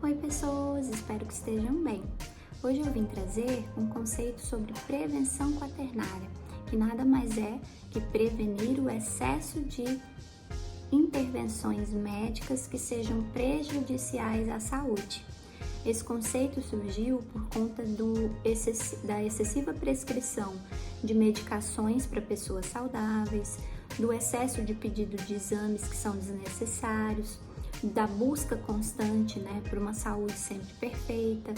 Oi pessoas, espero que estejam bem. Hoje eu vim trazer um conceito sobre prevenção quaternária, que nada mais é que prevenir o excesso de intervenções médicas que sejam prejudiciais à saúde. Esse conceito surgiu por conta da excessiva prescrição de medicações para pessoas saudáveis, do excesso de pedido de exames que são desnecessários, da busca constante, por uma saúde sempre perfeita.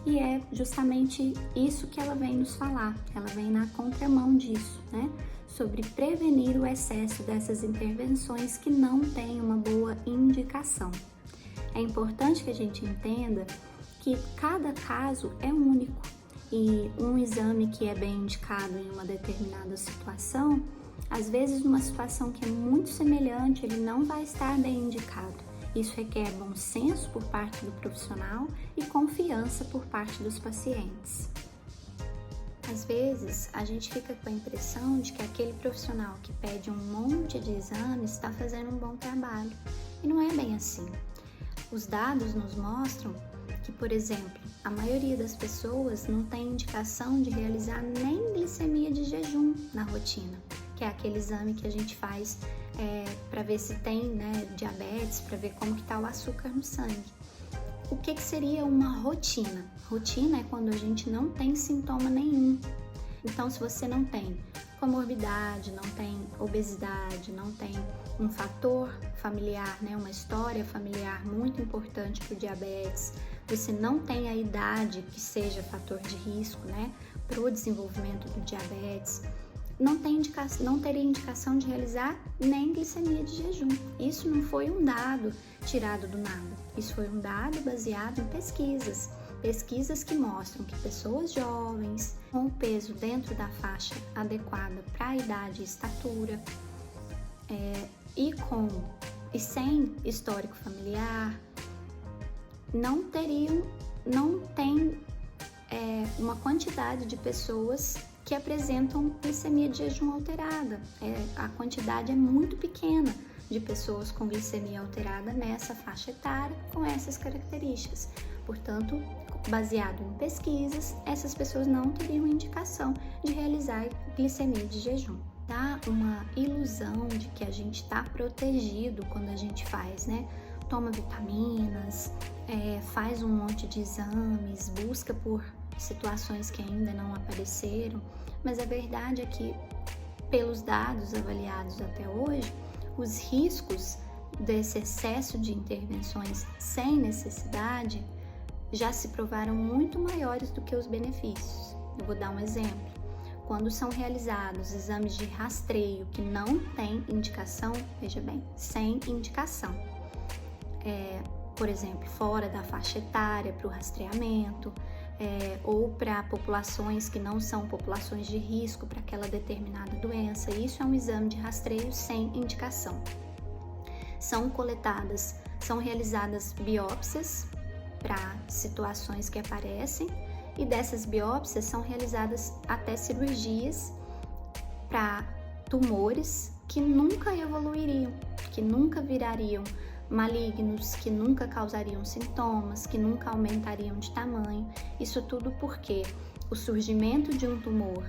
E é justamente isso que ela vem nos falar, ela vem na contramão disso, sobre prevenir o excesso dessas intervenções que não têm uma boa indicação. É importante que a gente entenda que cada caso é único e um exame que é bem indicado em uma determinada situação, às vezes numa situação que é muito semelhante, ele não vai estar bem indicado. Isso requer bom senso por parte do profissional e confiança por parte dos pacientes. Às vezes, a gente fica com a impressão de que aquele profissional que pede um monte de exames está fazendo um bom trabalho. E não é bem assim. Os dados nos mostram que, por exemplo, a maioria das pessoas não tem indicação de realizar nem glicemia de jejum na rotina, que é aquele exame que a gente faz para ver se tem diabetes, para ver como que está o açúcar no sangue. O que seria uma rotina? Rotina é quando a gente não tem sintoma nenhum. Então, se você não tem comorbidade, não tem obesidade, não tem um fator familiar, uma história familiar muito importante para o diabetes, você não tem a idade que seja fator de risco, para o desenvolvimento do diabetes, não teria indicação de realizar nem glicemia de jejum. Isso não foi um dado tirado do nada. Isso foi um dado baseado em pesquisas que mostram que pessoas jovens, com o peso dentro da faixa adequada para a idade e estatura, e sem histórico familiar, não tem uma quantidade de pessoas que apresentam glicemia de jejum alterada. A quantidade é muito pequena de pessoas com glicemia alterada nessa faixa etária com essas características. Portanto, baseado em pesquisas, essas pessoas não teriam indicação de realizar glicemia de jejum. Dá uma ilusão de que a gente está protegido quando a gente faz, toma vitaminas, faz um monte de exames, busca por situações que ainda não apareceram, mas a verdade é que, pelos dados avaliados até hoje, os riscos desse excesso de intervenções sem necessidade já se provaram muito maiores do que os benefícios. Eu vou dar um exemplo. Quando são realizados exames de rastreio que não têm indicação, veja bem, sem indicação, por exemplo, fora da faixa etária para o rastreamento, ou para populações que não são populações de risco para aquela determinada doença, isso é um exame de rastreio sem indicação. São realizadas biópsias para situações que aparecem, e dessas biópsias são realizadas até cirurgias para tumores que nunca evoluiriam, que nunca virariam malignos, que nunca causariam sintomas, que nunca aumentariam de tamanho. Isso tudo porque o surgimento de um tumor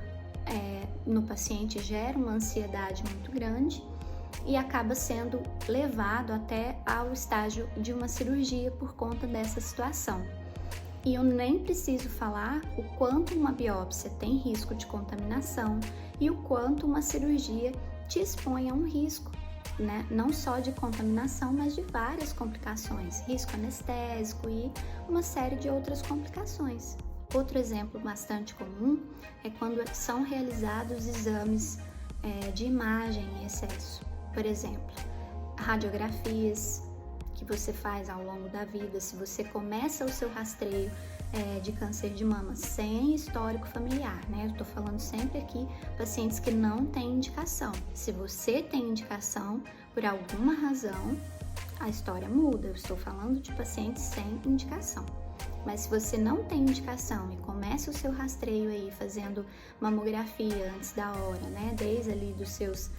no paciente gera uma ansiedade muito grande e acaba sendo levado até ao estágio de uma cirurgia por conta dessa situação. E eu nem preciso falar o quanto uma biópsia tem risco de contaminação e o quanto uma cirurgia te expõe a um risco, não só de contaminação, mas de várias complicações, risco anestésico e uma série de outras complicações. Outro exemplo bastante comum é quando são realizados exames de imagem em excesso. Por exemplo, radiografias que você faz ao longo da vida. Se você começa o seu rastreio de câncer de mama sem histórico familiar, eu estou falando sempre aqui pacientes que não têm indicação. Se você tem indicação, por alguma razão, a história muda. Eu estou falando de pacientes sem indicação. Mas se você não tem indicação e começa o seu rastreio aí fazendo mamografia antes da hora, desde ali dos seus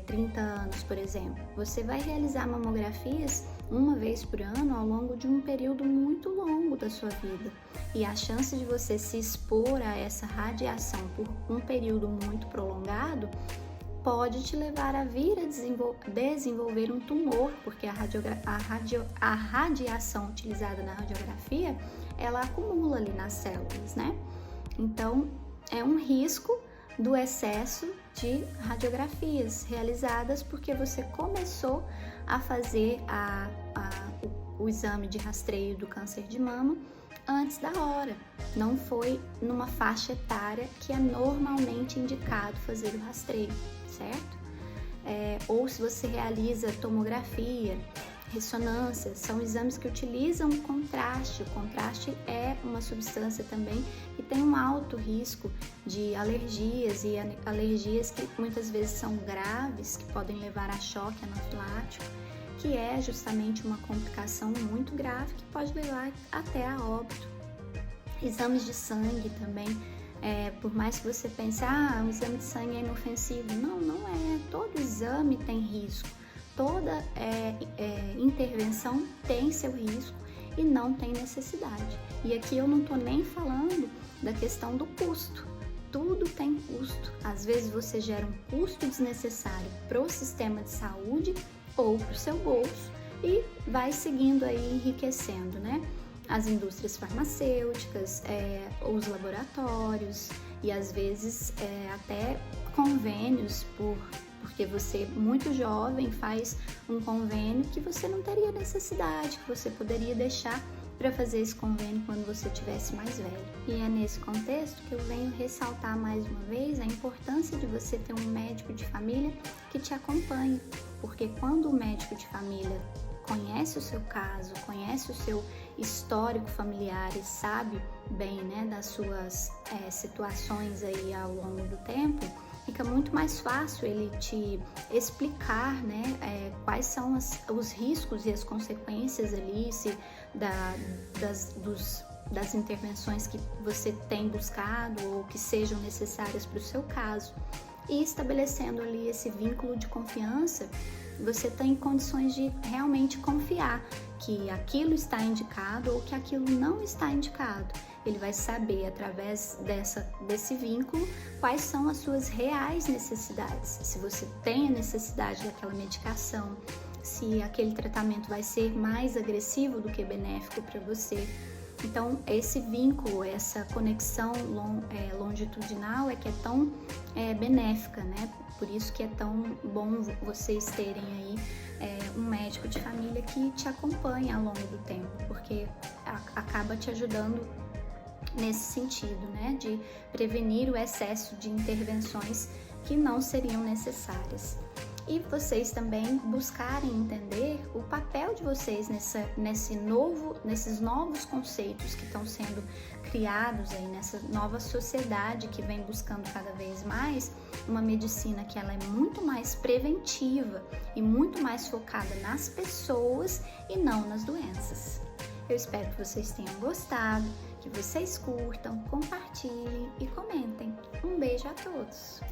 30 anos, por exemplo, você vai realizar mamografias uma vez por ano ao longo de um período muito longo da sua vida. E a chance de você se expor a essa radiação por um período muito prolongado pode te levar a vir a desenvolver um tumor, porque a radiação utilizada na radiografia, ela acumula ali nas células, né? Então, é um risco do excesso de radiografias realizadas porque você começou a fazer o exame de rastreio do câncer de mama antes da hora. Não foi numa faixa etária que é normalmente indicado fazer o rastreio, certo? Ou se você realiza tomografia, ressonância, são exames que utilizam contraste. O contraste é uma substância também que tem um alto risco de alergias, e alergias que muitas vezes são graves, que podem levar a choque anafilático, que é justamente uma complicação muito grave que pode levar até a óbito. Exames de sangue também, por mais que você pense, o exame de sangue é inofensivo, não é, todo exame tem risco. Toda intervenção tem seu risco e não tem necessidade. E aqui eu não estou nem falando da questão do custo. Tudo tem custo. Às vezes você gera um custo desnecessário para o sistema de saúde ou para o seu bolso e vai seguindo aí enriquecendo, né? As indústrias farmacêuticas, os laboratórios e às vezes até convênios porque você, muito jovem, faz um convênio que você não teria necessidade, que você poderia deixar para fazer esse convênio quando você tivesse mais velho. E é nesse contexto que eu venho ressaltar mais uma vez a importância de você ter um médico de família que te acompanhe, porque quando o médico de família conhece o seu caso, conhece o seu histórico familiar e sabe bem, né, das suas situações aí ao longo do tempo, fica muito mais fácil ele te explicar, né, quais são os riscos e as consequências ali das intervenções que você tem buscado ou que sejam necessárias para o seu caso. E estabelecendo ali esse vínculo de confiança, você tem condições de realmente confiar que aquilo está indicado ou que aquilo não está indicado. Ele vai saber, através desse vínculo, quais são as suas reais necessidades. Se você tem a necessidade daquela medicação, se aquele tratamento vai ser mais agressivo do que benéfico para você. Então, esse vínculo, essa conexão longitudinal é que é tão benéfica, né? Por isso que é tão bom vocês terem aí um médico de família que te acompanha ao longo do tempo, porque acaba te ajudando nesse sentido, né? De prevenir o excesso de intervenções que não seriam necessárias. E vocês também buscarem entender o papel de vocês nesses novos conceitos que estão sendo criados aí, nessa nova sociedade que vem buscando cada vez mais uma medicina que ela é muito mais preventiva e muito mais focada nas pessoas e não nas doenças. Eu espero que vocês tenham gostado, que vocês curtam, compartilhem e comentem. Um beijo a todos!